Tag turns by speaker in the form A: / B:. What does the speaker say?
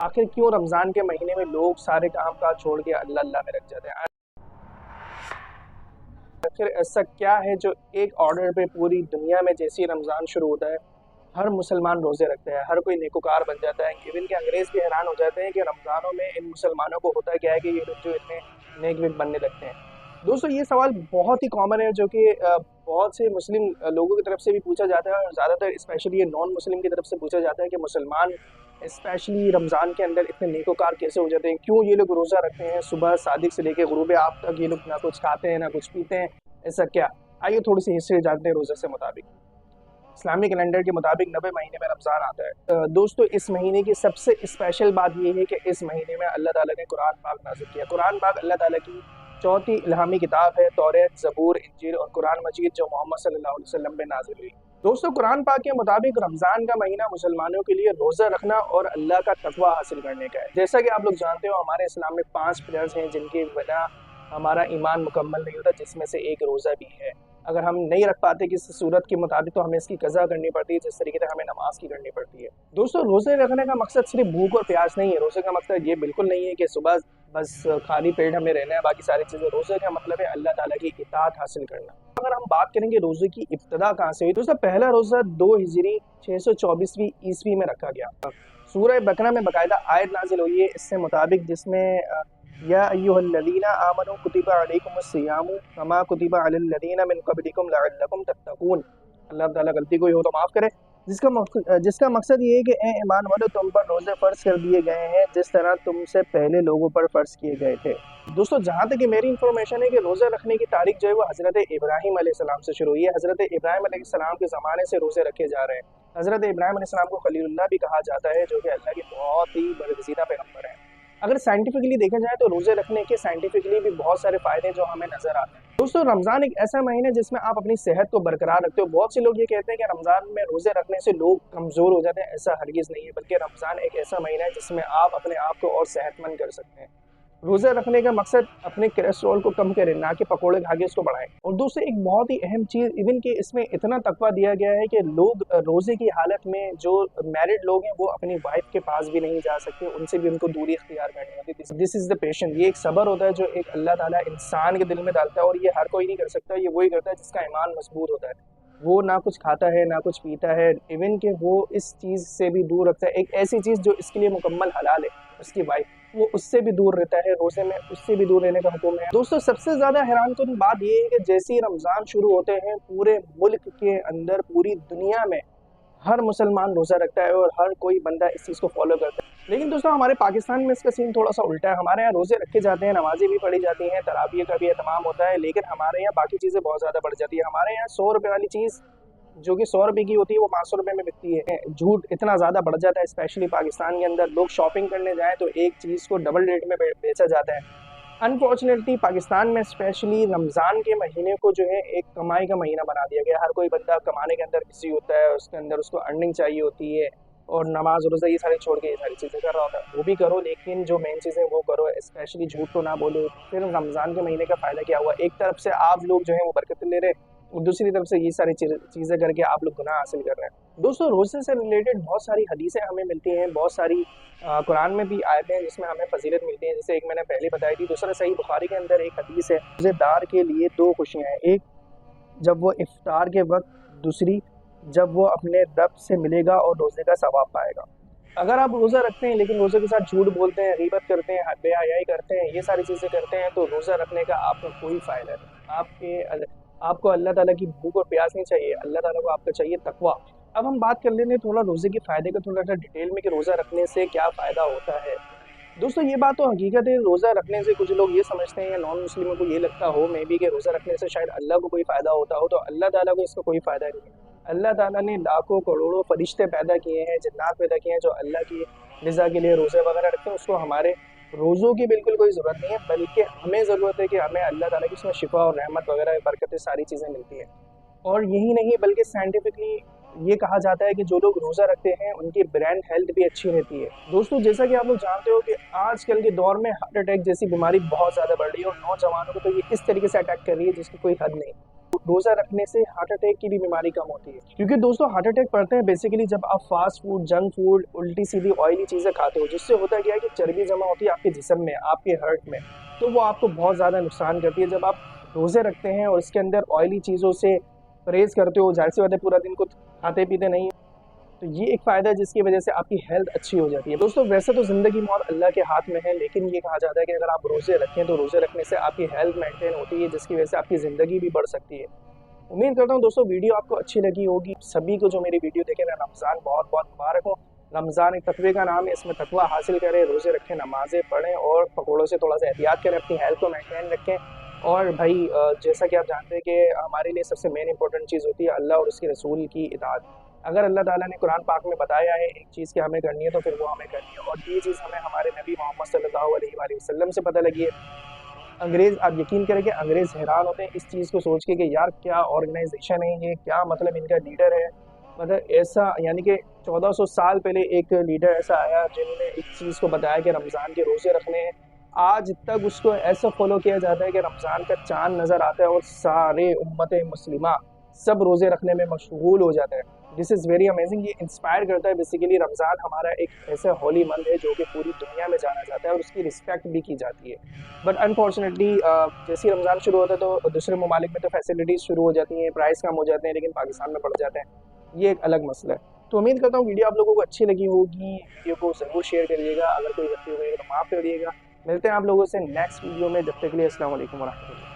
A: आखिर क्यों रमज़ान के महीने में लोग सारे काम काज छोड़ के अल्लाह अल्लाह में लग जाते हैं? आखिर ऐसा क्या है जो एक ऑर्डर पे पूरी दुनिया में जैसे ही रमज़ान शुरू होता है हर मुसलमान रोज़े रखते हैं, हर कोई नेकोकार बन जाता है। इवन के अंग्रेज़ भी हैरान हो जाते हैं कि रमज़ानों में इन मुसलमानों को होता क्या है कि ये लोग जो इतने नेक-वेक बनने लगते हैं। दोस्तों ये सवाल बहुत ही कॉमन है जो कि बहुत से मुस्लिम लोगों की तरफ से भी पूछा जाता है और ज़्यादातर स्पेशली ये नॉन मुस्लिम की तरफ से पूछा जाता है कि मुसलमान स्पेशली रमज़ान के अंदर इतने नेकोकार कैसे हो जाते हैं? क्यों ये लोग रोज़ा रखते हैं? सुबह सादिक से लेके गुरूब आफ़ तक ये लोग ना कुछ खाते हैं, ना कुछ पीते हैं, ऐसा क्या? आइए थोड़ी-सी हिस्ट्री जानते हैं रोज़े से मुताबिक। इस्लामी कैलेंडर के मुताबिक 90 महीने में रमज़ान आता है। दोस्तों इस महीने की सबसे स्पेशल बात ये है कि इस महीने में अल्लाह ताला ने कुरान पाक नाज़िल किया। कुरान पाक अल्लाह ताला की चौथी इल्हामी किताब है। तौरात, ज़बूर, इंजील और कुरान मजीद जो मोहम्मद सल्लल्लाहु अलैहि वसल्लम में नाज़िल हुई। दोस्तों कुरान पाक के मुताबिक रमज़ान का महीना मुसलमानों के लिए रोज़ा रखना और अल्लाह का तक़वा हासिल करने का है। जैसा कि आप लोग जानते हो हमारे इस्लाम में 5 पिलर्स हैं जिनके बिना हमारा ईमान मुकम्मल नहीं होता, जिसमें से एक रोज़ा भी है। अगर हम नहीं रख पाते किसी सूरत के मुताबिक तो हमें इसकी कज़ा करनी पड़ती है, जिस तरीके से हमें नमाज की करनी पड़ती है। दोस्तों रोज़े रखने का मकसद सिर्फ भूख और प्यास नहीं है। रोज़े का मकसद ये बिल्कुल नहीं है कि सुबह बस खाली पेट हमें रहना है, बाकी सारी चीज़ें। रोज़े का मतलब है अल्लाह ताला की इताअत हासिल करना। अगर हम बात करेंगे रोज़े की इब्तिदा कहाँ से हुई, दोस्तों पहला रोज़ा 2 हिजरी 624वीं ईस्वी में रखा गया। सूरह बकरा में बाकायदा आयत नाजिल हुई है इससे मुताबिक, जिसमें या अय्युहल्लज़ीना आमनू कुतिबा अलैकुमुस्सियामु कमा कुतिबा अलल्लज़ीना मिन क़ब्लिकुम लअल्लकुम तत्तक़ून। अल्लाह ताला गलती कोई हो तो माफ़ करे। जिसका मकसद ये है कि ए ईमान वालों, तुम पर रोज़े फ़र्ज़ कर दिए गए हैं जिस तरह तुमसे पहले लोगों पर फ़र्ज़ किए गए थे। दोस्तों जहाँ तक कि मेरी इन्फॉर्मेशन है कि रोज़ा रखने की तारीख जो है वो हज़रत इब्राहीम अलैहिस्सलाम से शुरू हुई है। हज़रत इब्राहीम अलैहिस्सलाम के ज़माने से रोज़े रखे जा रहे हैं। हज़रत इब्राहीम अलैहिस्सलाम को खलीलुल्लाह भी कहा जाता है, जो कि अल्लाह के बहुत ही बरगज़ीदा पैगम्बर हैं। अगर साइंटिफिकली देखा जाए तो रोज़े रखने के साइंटिफिकली भी बहुत सारे फ़ायदे जो हमें नज़र आते हैं। दोस्तों रमज़ान एक ऐसा महीना है जिसमें आप अपनी सेहत को बरकरार रखते हो। बहुत से लोग ये कहते हैं कि रमज़ान में रोज़े रखने से लोग कमज़ोर हो जाते हैं, ऐसा हरगिज़ नहीं है, बल्कि रमज़ान एक ऐसा महीना है जिसमें आप अपने आप को और सेहतमंद कर सकते हैं। रोज़ा रखने का मकसद अपने कोलेस्ट्रॉल को कम करें, ना कि पकोड़े खा के इसको बढ़ाएं। और दोस्तों एक बहुत ही अहम चीज़ इवन कि इसमें इतना तकवा दिया गया है कि लोग रोज़े की हालत में जो मैरिड लोग हैं वो अपनी वाइफ के पास भी नहीं जा सकते, उनसे भी उनको दूरी इख्तियार करनी होती है। दिस इज़ द पेशेंस, ये एक सब्र होता है जो एक अल्लाह ताला इंसान के दिल में डालता है, और ये हर कोई नहीं कर सकता। ये वही करता है जिसका ईमान मजबूत होता है। वो ना कुछ खाता है ना कुछ पीता है, इवन कि वो इस चीज़ से भी दूर रखता है। एक ऐसी चीज़ जो इसके लिए मुकम्मल हलाल है, उसकी वाइफ, वो उससे भी दूर रहता है। रोज़े में उससे भी दूर रहने का हुक्म है। दोस्तों सबसे ज़्यादा हैरानकुन बात ये है कि जैसे ही रमज़ान शुरू होते हैं पूरे मुल्क के अंदर, पूरी दुनिया में हर मुसलमान रोज़ा रखता है और हर कोई बंदा इस चीज़ को फॉलो करता है। लेकिन दोस्तों हमारे पाकिस्तान में इसका सीन थोड़ा सा उल्टा है। हमारे यहाँ रोज़े रखे जाते हैं, नमाज़ें भी पढ़ी जाती हैं, तराविया का भी एहतमाम होता है, लेकिन हमारे यहाँ बाकी चीज़ें बहुत ज़्यादा बढ़ जाती है। हमारे यहाँ 100 रुपये वाली चीज़ जो कि 100 रुपये की होती है वो 500 रुपये में बिकती है। झूठ इतना ज़्यादा बढ़ जाता है, स्पेशली पाकिस्तान के अंदर लोग शॉपिंग करने जाएँ तो एक चीज़ को डबल रेट में बेचा जाता है। अनफॉर्चुनेटली पाकिस्तान में स्पेशली रमज़ान के महीने को जो है एक कमाई का महीना बना दिया गया है। हर कोई बंदा कमाने के अंदर बिज़ी होता है, उसके अंदर उसको अर्निंग चाहिए होती है, और नमाज रोज़ा ये सारे छोड़ के ये सारी चीज़ें कर रहा होता है। वो भी करो, लेकिन जो मेन चीज़ें वो करो, स्पेशली झूठ तो ना बोलो। फिर रमज़ान के महीने का फ़ायदा क्या हुआ? एक तरफ से आप लोग जो है वो बरकत ले रहे हैं और दूसरी तरफ से ये सारी चीज़ें करके आप लोग गुनाह हासिल कर रहे हैं। दोस्तों रोज़े से रिलेटेड बहुत सारी हदीसें हमें मिलती हैं, बहुत सारी कुरान में भी आयतें हैं जिसमें हमें फजीलत मिलती है। जैसे एक मैंने पहले बताई थी। दूसरा सही बुखारी के अंदर एक हदीस है, रोज़ेदार के लिए 2 खुशियाँ हैं, एक जब वो इफ्तार के वक्त, दूसरी जब वो अपने रब से मिलेगा और रोज़े का सवाब पाएगा। अगर आप रोज़ा रखते हैं लेकिन रोज़े के साथ झूठ बोलते हैं, गीबत करते हैं, बेहयाई करते हैं, ये सारी चीज़ें करते हैं, तो रोज़ा रखने का आपका कोई फ़ायदा नहीं। आपको अल्लाह ताला की भूख और प्यास नहीं चाहिए, अल्लाह ताला को आपका चाहिए तकवा। अब हम बात कर लेते हैं थोड़ा रोज़े के फ़ायदे का, थोड़ा सा डिटेल में कि रोज़ा रखने से क्या फ़ायदा होता है। दोस्तों ये बात तो हकीकत है, रोज़ा रखने से कुछ लोग ये समझते हैं या नॉन मुस्लिमों को ये लगता हो मे बी कि रोज़ा रखने से शायद अल्लाह को कोई फ़ायदा होता हो, तो अल्लाह ताला को इसका कोई फ़ायदा नहीं है। अल्लाह ताला ने लाखों करोड़ों फरिश्ते पैदा किए हैं, जिन्नात पैदा किए हैं जो अल्लाह की रज़ा के लिए रोज़े वगैरह रखते हैं। उसको हमारे रोज़ों की बिल्कुल कोई ज़रूरत नहीं है, बल्कि हमें ज़रूरत है कि हमें अल्लाह ताला की उसमें शिफ़ा और रहमत वगैरह बरकतें सारी चीज़ें मिलती हैं। और यही नहीं बल्कि साइंटिफिकली ये कहा जाता है कि जो लोग रोज़ा रखते हैं उनकी ब्रेन हेल्थ भी अच्छी रहती है। दोस्तों जैसा कि आप लोग जानते हो कि आजकल के दौर में हार्ट अटैक जैसी बीमारी बहुत ज़्यादा बढ़ रही है और नौजवानों को तो ये इस तरीके से अटैक कर रही है जिसकी कोई हद नहीं। रोजा रखने से हार्ट अटैक की भी बीमारी कम होती है, क्योंकि दोस्तों हार्ट अटैक पड़ते हैं बेसिकली जब आप फास्ट फूड, जंक फूड, उल्टी सीधी ऑयली चीजें खाते हो, जिससे होता क्या है कि चर्बी जमा होती है आपके जिस्म में, आपके हार्ट में, तो वो आपको बहुत ज्यादा नुकसान करती है। जब आप रोजे रखते हैं और इसके अंदर ऑयली चीजों से परहेज करते हो, जाहिर सी बात है पूरा दिन कुछ खाते पीते नहीं, तो ये एक फ़ायदा है जिसकी वजह से आपकी हेल्थ अच्छी हो जाती है। दोस्तों वैसे तो ज़िंदगी मौत अल्लाह के हाथ में है, लेकिन ये कहा जाता है कि अगर आप रोज़े रखें तो रोज़े रखने से आपकी हेल्थ मेंटेन होती है, जिसकी वजह से आपकी ज़िंदगी भी बढ़ सकती है। उम्मीद करता हूँ दोस्तों वीडियो आपको अच्छी लगी होगी। सभी को जो मेरी वीडियो देखे ना, रमज़ान बहुत बहुत मुबारक हो। रमज़ान एक तकवे का नाम है, इसमें तकवा हासिल करें, रोज़े रखें, नमाज़ें पढ़ें और पकौड़ों से थोड़ा सा एहतियात करें, अपनी हेल्थ को मेंटेन रखें। और भाई जैसा कि आप जानते हैं कि हमारे लिए सबसे मेन इंपॉर्टेंट चीज़ होती है अल्लाह और उसके रसूल की इताअत। अगर अल्लाह ताला ने कुरान पाक में बताया है एक चीज़ कि हमें करनी है तो फिर वो हमें करनी है, और ये चीज़ हमें हमारे नबी मोहम्मद सल्लल्लाहु अलैहि वसल्लम से पता लगी है। अंग्रेज़, आप यकीन करें कि अंग्रेज़ हैरान होते हैं इस चीज़ को सोच के कि यार क्या ऑर्गेनाइजेशन है ये, क्या मतलब इनका लीडर है। मतलब ऐसा यानी कि 1400 साल पहले एक लीडर ऐसा आया जिन्होंने इस चीज़ को बताया कि रमज़ान के रोज़े रखने हैं। आज तक उसको ऐसा फॉलो किया जाता है कि रमज़ान का चाँद नज़र आता है और सारे उम्मत मुस्लिमा सब रोज़े रखने में मशगूल हो जाते हैं। This is very amazing. ये इंस्पायर करता है बेसिकली। रमज़ान हमारा एक ऐसा होली मंथ है जो कि पूरी दुनिया में जाना जाता है और उसकी रिस्पेक्ट भी की जाती है। बट अनफॉर्चुनेटली जैसे ही रमज़ान शुरू होता है तो दूसरे ममालिक में तो फैसिलिटीज़ शुरू हो जाती हैं, प्राइस कम हो जाते हैं, लेकिन पाकिस्तान में बढ़ जाते हैं। ये एक अलग मसला है। तो उम्मीद करता हूँ वीडियो आप लोगों को अच्छी लगी होगी। वीडियो को ज़रूर शेयर करिएगा, अगर कोई गलती हो गई तो माफ़ कर दिएगा। मिलते हैं आप लोगों से नेक्स्ट वीडियो में, जब तक के लिए अस्सलाम वालेकुम वरहमतुल्लाह।